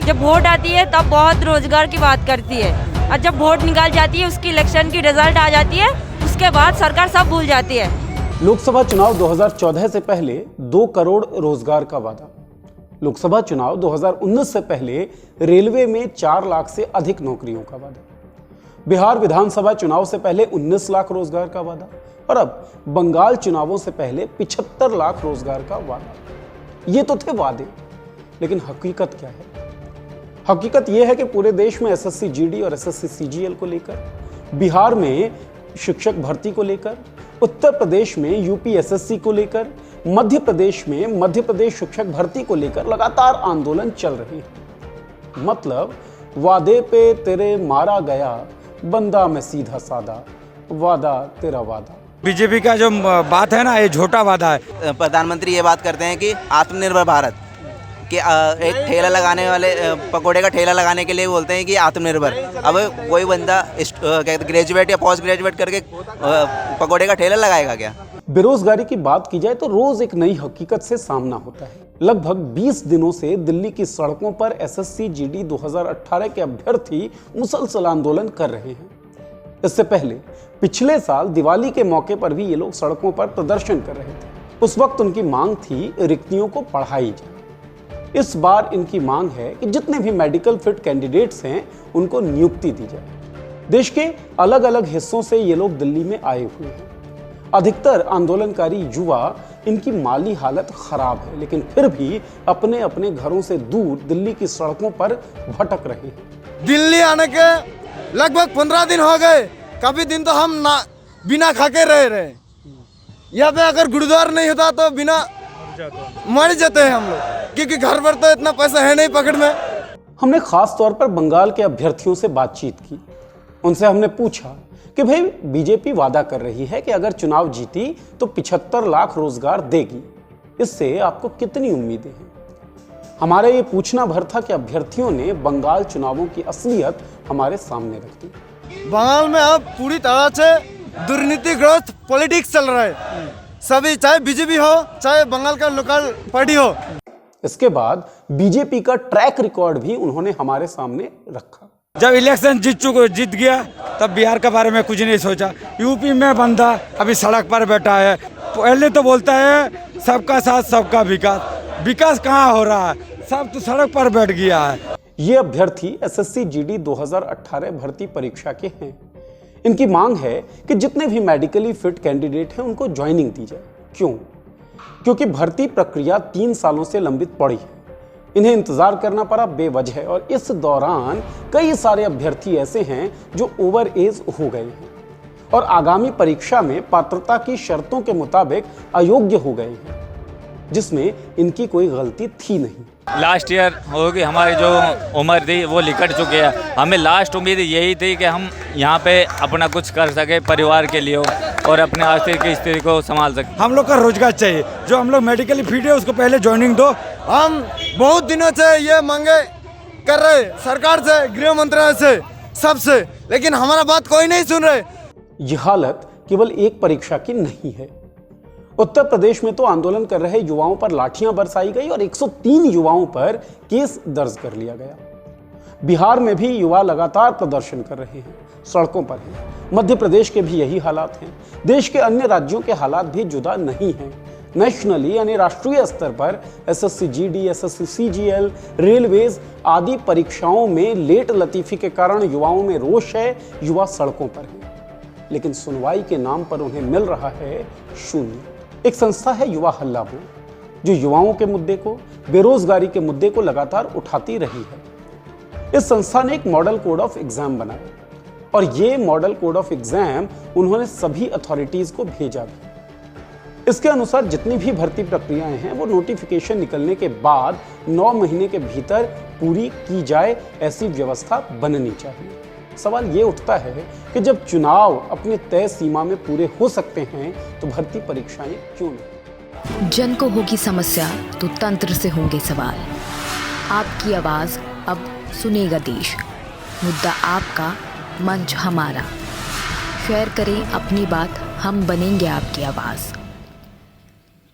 जब वोट आती है तब बहुत रोजगार की बात करती है, और जब वोट निकाल जाती है, उसकी इलेक्शन की रिजल्ट आ जाती है, उसके बाद सरकार सब भूल जाती है। लोकसभा चुनाव 2014 से पहले 2 करोड़ रोजगार का वादा। लोकसभा चुनाव 2019 से पहले रेलवे में 4 लाख से अधिक नौकरियों का वादा। बिहार विधानसभा चुनाव से पहले 19 लाख रोजगार का वादा, और अब बंगाल चुनावों से पहले 75 लाख रोजगार का वादा। ये तो थे वादे, लेकिन हकीकत क्या है? हकीकत यह है कि पूरे देश में एसएससी जीडी और एसएससी सीजीएल को लेकर, बिहार में शिक्षक भर्ती को लेकर, उत्तर प्रदेश में यूपी एसएससी को लेकर, मध्य प्रदेश में मध्य प्रदेश शिक्षक भर्ती को लेकर लगातार आंदोलन चल रहे हैं। मतलब वादे पे तेरे मारा गया, बंदा में सीधा सादा, वादा तेरा वादा। बीजेपी का जो बात है ना, ये झूठा वादा है। प्रधानमंत्री ये बात करते हैं कि आत्मनिर्भर भारत, कि एक ठेला लगाने वाले पकोड़े का ठेला लगाने के लिए बोलते हैं कि आत्मनिर्भर। अब कोई बंदा ग्रेजुएट या पोस्ट ग्रेजुएट करके पकोड़े का ठेला लगाएगा क्या? बेरोजगारी की बात की जाए तो रोज एक नई हकीकत से सामना होता है। लगभग 20 दिनों से दिल्ली की सड़कों पर एसएससी जीडी 2018 के अभ्यर्थी मुसलसल आंदोलन कर रहे हैं। इससे पहले पिछले साल दिवाली के मौके पर भी ये लोग सड़कों पर प्रदर्शन कर रहे थे। उस वक्त उनकी मांग थी रिक्तियों को बढ़ाई जाए। इस बार इनकी मांग है कि जितने भी मेडिकल फिट कैंडिडेट्स हैं उनको नियुक्ति दी जाए। देश के अलग अलग हिस्सों से ये लोग दिल्ली में आए हुए हैं। अधिकतर आंदोलनकारी युवा, इनकी माली हालत खराब है, लेकिन फिर भी अपने अपने घरों से दूर दिल्ली की सड़कों पर भटक रहे हैं। दिल्ली आने के लगभग 15 दिन हो गए। काफी दिन तो हम बिना खा के रहे। यहाँ पे अगर गुरुद्वार नहीं होता तो बिना मर जाते हैं हम लोग, क्योंकि घर पर तो इतना पैसा है नहीं पकड़ में। हमने खास तौर पर बंगाल के अभ्यर्थियों से बातचीत की। उनसे हमने पूछा कि भाई, बीजेपी वादा कर रही है कि अगर चुनाव जीती तो 75 लाख रोजगार देगी, इससे आपको कितनी उम्मीदें हैं? हमारा ये पूछना भर था कि अभ्यर्थियों ने बंगाल चुनावों की असलियत हमारे सामने रख दी। बंगाल में अब पूरी तरह से दुर्नीतिग्रस्त पॉलिटिक्स चल रहा है। सभी, चाहे बीजेपी हो चाहे बंगाल का लोकल पार्टी हो। इसके बाद बीजेपी का ट्रैक रिकॉर्ड भी उन्होंने हमारे सामने रखा। जब इलेक्शन जीत गया तब बिहार के बारे में कुछ नहीं सोचा। यूपी में बंदा अभी सड़क पर बैठा है। पहले तो बोलता है सबका साथ सबका विकास। विकास कहाँ हो रहा है? सब तो सड़क पर बैठ गया है। ये अभ्यर्थी एसएससी जीडी 2018 भर्ती परीक्षा के हैं। इनकी मांग है कि जितने भी मेडिकली फिट कैंडिडेट हैं उनको ज्वाइनिंग दी जाए। क्यों? क्योंकि भर्ती प्रक्रिया 3 सालों से लंबित पड़ी है। इन्हें इंतजार करना पड़ा बेवजह, और इस दौरान कई सारे अभ्यर्थी ऐसे हैं जो ओवर एज हो गए हैं और आगामी परीक्षा में पात्रता की शर्तों के मुताबिक अयोग्य हो गए हैं, जिसमें इनकी कोई गलती थी नहीं। लास्ट ईयर होगी, हमारी जो उम्र थी वो निकट चुकी है। हमें लास्ट उम्मीद यही थी कि हम यहाँ पे अपना कुछ कर सके परिवार के लिए और अपने आर्थिक स्थिति को संभाल सके। हम लोग का रोजगार चाहिए। जो हम लोग मेडिकली फिट है उसको पहले ज्वाइनिंग दो। हम बहुत दिनों से ये मांगे कर रहे सरकार से, गृह मंत्रालय से, सबसे, लेकिन हमारा बात कोई नहीं सुन रहे। यह हालत केवल एक परीक्षा की नहीं है। उत्तर प्रदेश में तो आंदोलन कर रहे युवाओं पर लाठियां बरसाई गई और 103 युवाओं पर केस दर्ज कर लिया गया। बिहार में भी युवा लगातार प्रदर्शन कर रहे हैं, सड़कों पर हैं। मध्य प्रदेश के भी यही हालात हैं। देश के अन्य राज्यों के हालात भी जुदा नहीं हैं। नेशनली यानी राष्ट्रीय स्तर पर SSC GD, SSC CGL, railways आदि परीक्षाओं में लेट लतीफी के कारण युवाओं में रोष है। युवा सड़कों पर हैं, लेकिन सुनवाई के नाम पर उन्हें मिल रहा है शून्य। एक संस्था है युवा हल्ला बोल, जो युवाओं के मुद्दे को, बेरोजगारी के मुद्दे को लगातार उठाती रही है। इस संस्था ने एक मॉडल कोड ऑफ एग्जाम बनाया, और ये मॉडल कोड ऑफ एग्जाम उन्होंने सभी अथॉरिटीज को भेजा भी। इसके अनुसार जितनी भी भर्ती प्रक्रियाएं हैं वो नोटिफिकेशन निकलने के बाद 9 महीने के भीतर पूरी की जाए, ऐसी व्यवस्था बननी चाहिए। सवाल ये उठता है कि जब चुनाव अपने तय सीमा में पूरे हो सकते हैं तो भर्ती परीक्षाएं क्यों नहीं? जन को होगी समस्या तो तंत्र से होंगे सवाल। आपकी आवाज़ अब सुनेगा देश। मुद्दा आपका, मंच हमारा। शेयर करें अपनी बात, हम बनेंगे आपकी आवाज़।